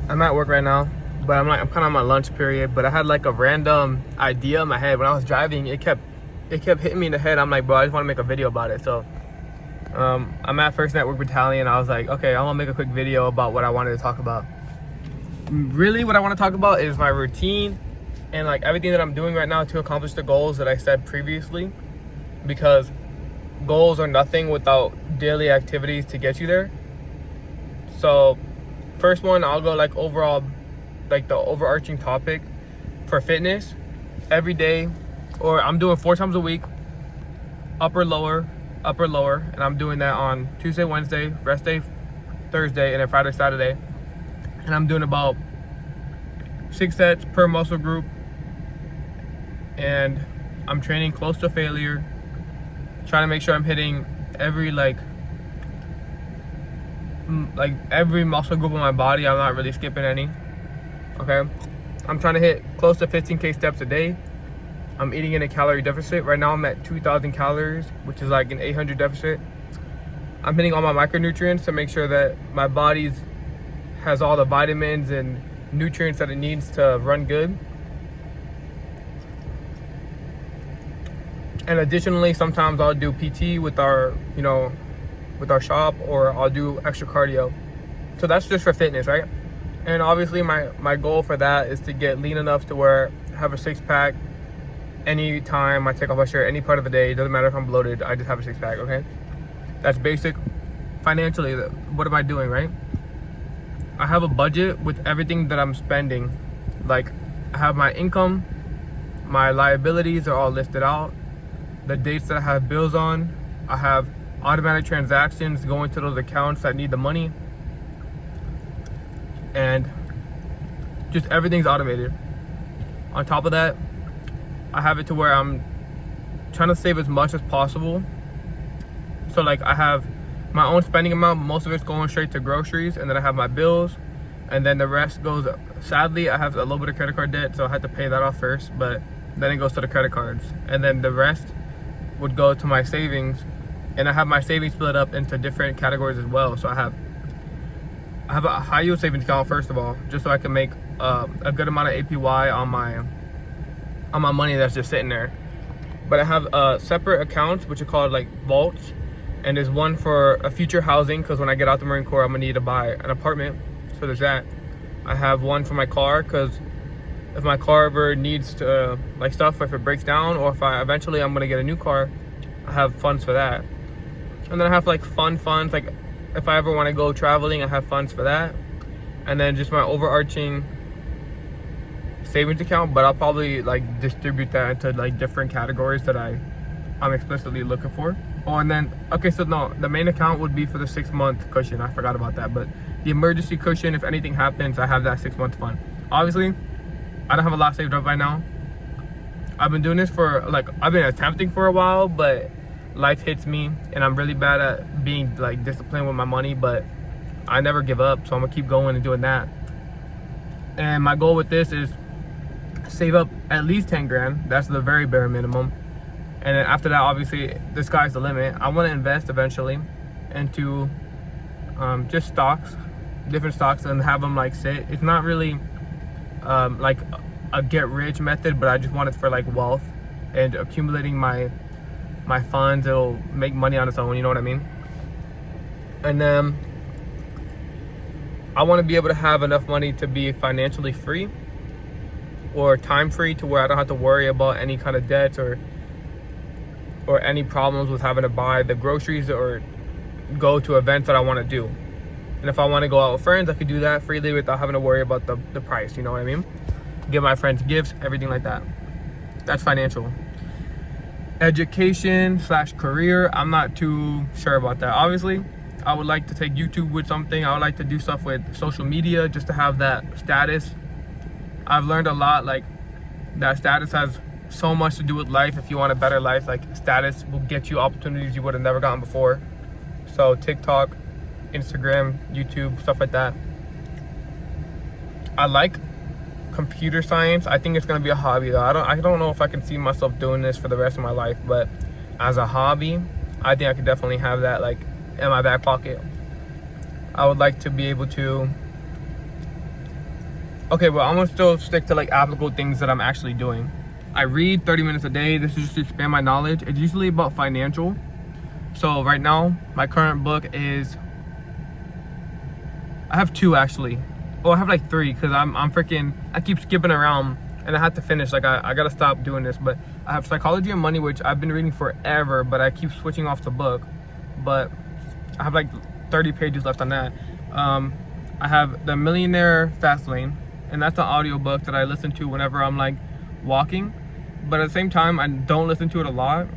I'm at work right now, but I'm kind of on my lunch period. But I had like a random idea in my head when I was driving. It kept hitting me in the head. I'm like, bro, I just want to make a video about it. So I'm at First Network Battalion. I was like, okay, I want to make a quick video about what I wanted to talk about. Really, what I want to talk about is my routine and like everything that I'm doing right now to accomplish the goals that I said previously. Because goals are nothing without daily activities to get you there. So first one, I'll go like overall, like the overarching topic for fitness. Every day, or I'm doing 4 times a week, upper lower, and I'm doing that on Tuesday, Wednesday, rest day Thursday, and then Friday, Saturday. And I'm doing about 6 sets per muscle group, and I'm training close to failure, trying to make sure I'm hitting every every muscle group on my body. I'm not really skipping any. Okay, I'm trying to hit close to 15K steps a day. I'm eating in a calorie deficit. Right now I'm at 2,000 calories, which is like an 800 deficit. I'm hitting all my micronutrients to make sure that my body has all the vitamins and nutrients that it needs to run good. And additionally, sometimes I'll do PT with our shop, or I'll do extra cardio. So that's just for fitness, right? And obviously my goal for that is to get lean enough to where I have a 6-pack anytime I take off my shirt, any part of the day. It doesn't matter if I'm bloated, I just have a 6-pack, okay? That's basic. Financially, what am I doing, right? I have a budget with everything that I'm spending. Like, I have my income, my liabilities are all listed out, the dates that I have bills on, I have automatic transactions going to those accounts that need the money, and just everything's automated. On top of that, I have it to where I'm trying to save as much as possible. So like, I have my own spending amount, most of it's going straight to groceries, and then I have my bills, and then the rest goes, sadly I have a little bit of credit card debt, so I had to pay that off first, but then it goes to the credit cards, and then the rest would go to my savings. And I have my savings split up into different categories as well. So I have a high yield savings account, first of all, just so I can make a good amount of APY on my money that's just sitting there. But I have separate accounts which are called like vaults, and there's one for a future housing, because when I get out the Marine Corps I'm gonna need to buy an apartment, so there's that. I have one for my car, because if my car ever needs to if it breaks down, or if eventually I'm gonna get a new car, I have funds for that. And then I have like funds, like if I ever want to go traveling, I have funds for that. And then just my overarching savings account, but I'll probably like distribute that into like different categories that I'm explicitly looking for. Oh, and then, okay, so no, the main account would be for the 6-month cushion. I forgot about that. But the emergency cushion, if anything happens, I have that 6-month fund. Obviously, I don't have a lot saved up right now. I've been doing this I've been attempting for a while, but life hits me, and I'm really bad at being like disciplined with my money, but I never give up, so I'm gonna keep going and doing that. And my goal with this is save up at least 10 grand. That's the very bare minimum. And then after that, obviously the sky's the limit. I want to invest eventually into just stocks, different stocks, and have them like sit. It's not really like a get rich method, but I just want it for like wealth and accumulating my funds. It'll make money on its own, you know what I mean? And then I want to be able to have enough money to be financially free or time free, to where I don't have to worry about any kind of debts or any problems with having to buy the groceries or go to events that I want to do. And if I want to go out with friends, I could do that freely without having to worry about the price, you know what I mean? Give my friends gifts, everything like that. That's financial. Education / career, I'm not too sure about that. Obviously, I would like to take YouTube with something. I would like to do stuff with social media just to have that status. I've learned a lot, like that status has so much to do with life. If you want a better life, like status will get you opportunities you would have never gotten before. So TikTok, Instagram, YouTube, stuff like that. I like computer science. I think it's gonna be a hobby though. I don't know if I can see myself doing this for the rest of my life, but as a hobby, I think I could definitely have that like in my back pocket. I would like to be able to Okay, well, I'm gonna still stick to like applicable things that I'm actually doing. I read 30 minutes a day. This is just to expand my knowledge. It's usually about financial. So right now, my current book is, I have two actually. Well, I have like three because I keep skipping around and I have to finish. Like I gotta stop doing this. But I have Psychology and Money, which I've been reading forever, but I keep switching off the book. But I have like 30 pages left on that. I have The Millionaire Fast Lane, and that's an audiobook that I listen to whenever I'm like walking. But at the same time, I don't listen to it a lot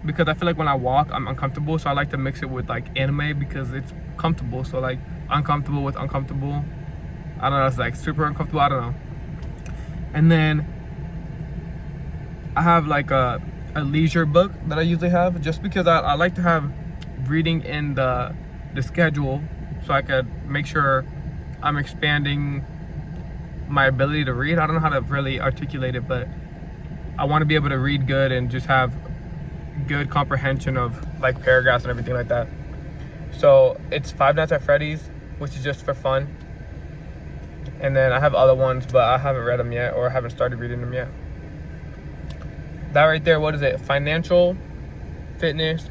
because I feel like when I walk, I'm uncomfortable. So I like to mix it with like anime because it's comfortable. So like uncomfortable with uncomfortable. I don't know, it's like super uncomfortable. I don't know. And then I have like a leisure book that I usually have just because I like to have reading in the schedule so I could make sure I'm expanding my ability to read. I don't know how to really articulate it, but I want to be able to read good and just have good comprehension of like paragraphs and everything like that. So it's Five Nights at Freddy's, which is just for fun. And then I have other ones, but I haven't read them yet or haven't started reading them yet. That right there, what is it? Financial, fitness,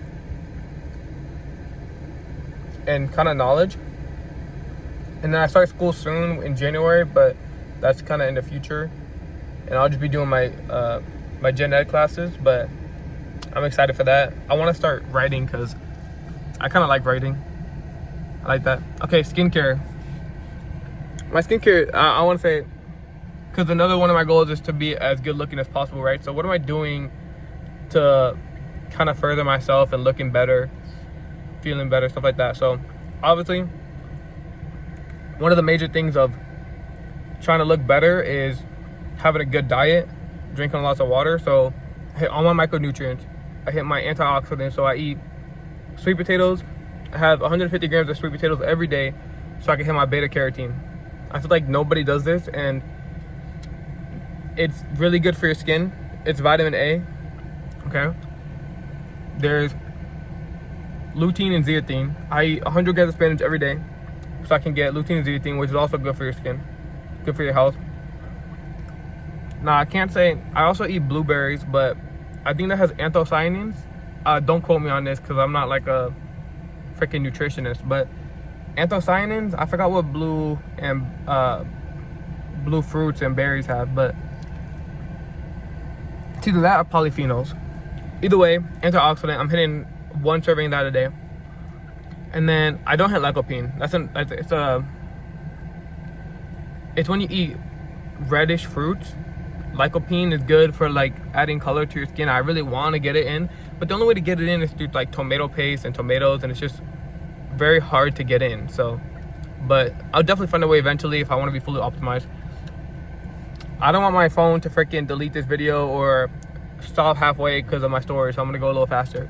and kind of knowledge. And then I start school soon in January, but that's kind of in the future. And I'll just be doing my my gen ed classes, but I'm excited for that. I want to start writing because I kind of like writing. I like that. Okay, skincare. My skincare, I want to say, because another one of my goals is to be as good looking as possible, right? So what am I doing to kind of further myself and looking better, feeling better, stuff like that? So obviously, one of the major things of trying to look better is having a good diet, drinking lots of water. So I hit all my micronutrients. I hit my antioxidants. So I eat sweet potatoes. I have 150 grams of sweet potatoes every day so I can hit my beta carotene. I feel like nobody does this, and it's really good for your skin. It's vitamin A, okay? There's lutein and zeaxanthin. I eat 100 grams of spinach every day so I can get lutein and zeaxanthin, which is also good for your skin, good for your health. Now, I can't say, I also eat blueberries, but I think that has anthocyanins. Don't quote me on this because I'm not like a freaking nutritionist, but anthocyanins, I forgot what blue fruits and berries have, but it's either that or polyphenols. Either way, antioxidant, I'm hitting one serving that a day. And then I don't hit lycopene. It's when you eat reddish fruits. Lycopene is good for like adding color to your skin. I really want to get it in, but the only way to get it in is through like tomato paste and tomatoes, and it's just very hard to get in. So, but I'll definitely find a way eventually if I want to be fully optimized. I don't want my phone to freaking delete this video or stop halfway because of my story, so I'm gonna go a little faster.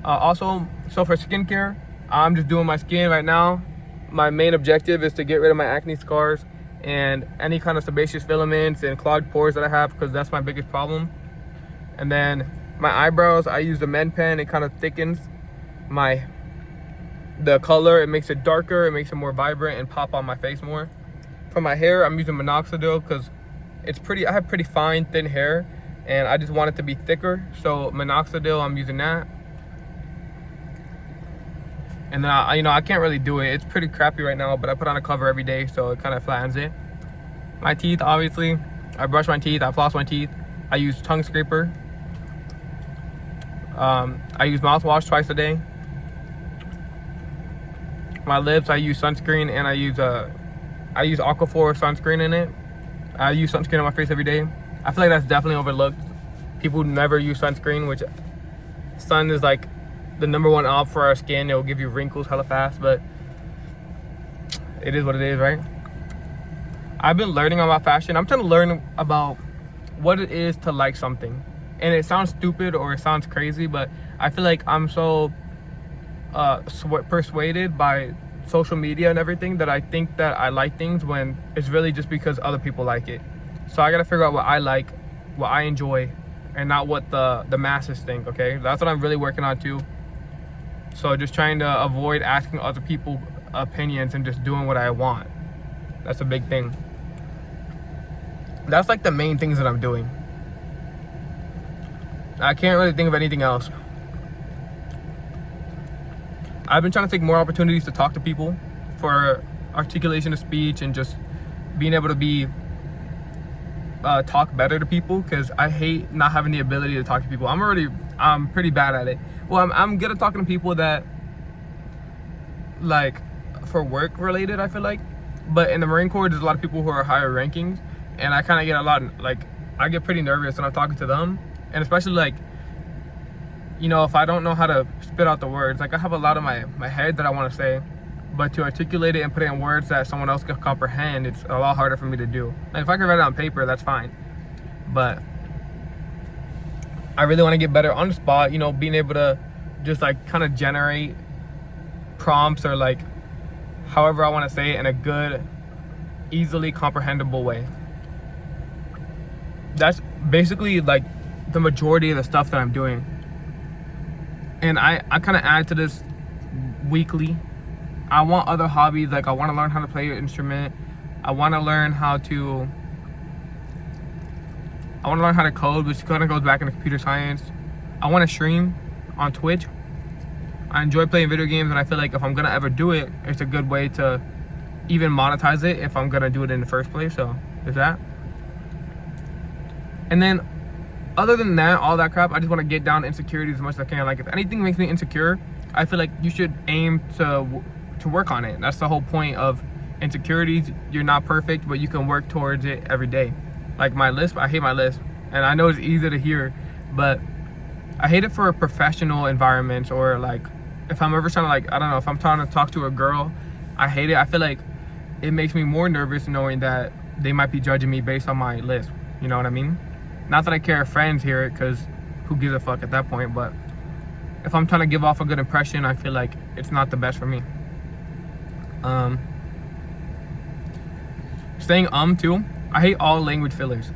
Also, so for skincare, I'm just doing my skin right now. My main objective is to get rid of my acne scars and any kind of sebaceous filaments and clogged pores that I have, because that's my biggest problem. And then my eyebrows, I use the Men Pen. It kind of thickens the color. It makes it darker, it makes it more vibrant and pop on my face more. For my hair, I'm using minoxidil because I have pretty fine, thin hair, and I just want it to be thicker. So minoxidil, I'm using that. And then I can't really do it. It's pretty crappy right now, but I put on a cover every day, so it kind of flattens it. My teeth, obviously, I brush my teeth, I floss my teeth. I use tongue scraper. I use mouthwash twice a day. My lips, I use sunscreen, and I use Aquaphor sunscreen in it. I use sunscreen on my face every day. I feel like that's definitely overlooked. People never use sunscreen, which sun is like the #1 op for our skin. It will give you wrinkles hella fast, but it is what it is, right? I've been learning about fashion. I'm trying to learn about what it is to like something. And it sounds stupid or it sounds crazy, but I feel like I'm so persuaded by social media and everything that I think that I like things when it's really just because other people like it. So I gotta figure out what I like, what I enjoy, and not what the masses think, okay? That's what I'm really working on too. So just trying to avoid asking other people opinions and just doing what I want. That's a big thing. That's like the main things that I'm doing. I can't really think of anything else. I've been trying to take more opportunities to talk to people for articulation of speech and just being able to be talk better to people, because I hate not having the ability to talk to people. I'm pretty bad at it. Well, I'm good at talking to people that, like, for work related, I feel like. But in the Marine Corps, there's a lot of people who are higher rankings, and I kind of get a lot, like, I get pretty nervous when I'm talking to them. And especially, like, you know, if I don't know how to spit out the words, like, I have a lot in my head that I want to say, but to articulate it and put it in words that someone else can comprehend, it's a lot harder for me to do. Like, if I can write it on paper, that's fine. But I really want to get better on the spot, you know, being able to just, like, kind of generate prompts or, like, however I want to say it in a good, easily comprehensible way. That's basically, like, the majority of the stuff that I'm doing. And I kind of add to this weekly. I want other hobbies. Like, I want to learn how to play an instrument. I want to learn how to code, which kind of goes back into computer science. I want to stream on Twitch. I enjoy playing video games, and I feel like if I'm gonna ever do it, it's a good way to even monetize it if I'm gonna do it in the first place. So there's that. And then other than that, all that crap, I just want to get down insecurities as much as I can. Like, if anything makes me insecure, I feel like you should aim to work on it. That's the whole point of insecurities. You're not perfect, but you can work towards it every day. Like my lisp, I hate my lisp, and I know it's easy to hear, but I hate it for professional environments, or like if I'm ever trying to, like, I don't know, if I'm trying to talk to a girl, I hate it. I feel like it makes me more nervous knowing that they might be judging me based on my lisp. You know what I mean? Not that I care if friends hear it, because who gives a fuck at that point, but if I'm trying to give off a good impression, I feel like it's not the best for me. Saying too. I hate all language fillers.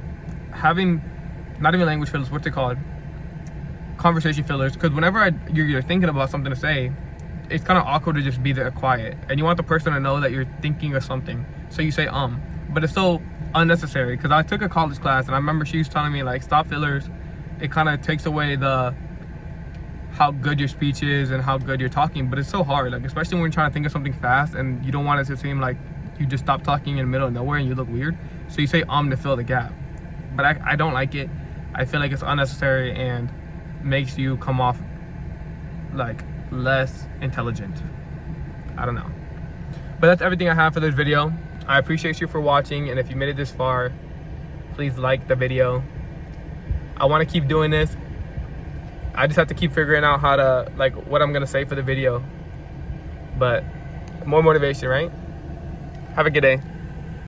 Not even language fillers, what's it called? Conversation fillers. Because whenever you're thinking about something to say, it's kind of awkward to just be there quiet. And you want the person to know that you're thinking of something. So you say But it's so unnecessary. Because I took a college class, and I remember she was telling me, like, stop fillers. It kind of takes away how good your speech is and how good you're talking. But it's so hard, like, especially when you're trying to think of something fast and you don't want it to seem like you just stop talking in the middle of nowhere and you look weird. So you say to fill the gap. But I don't like it. I feel like it's unnecessary and makes you come off like less intelligent. I don't know. But that's everything I have for this video. I appreciate you for watching, and if you made it this far, please like the video. I want to keep doing this. I just have to keep figuring out how to, like, what I'm gonna say for the video. But more motivation, right? Have a good day.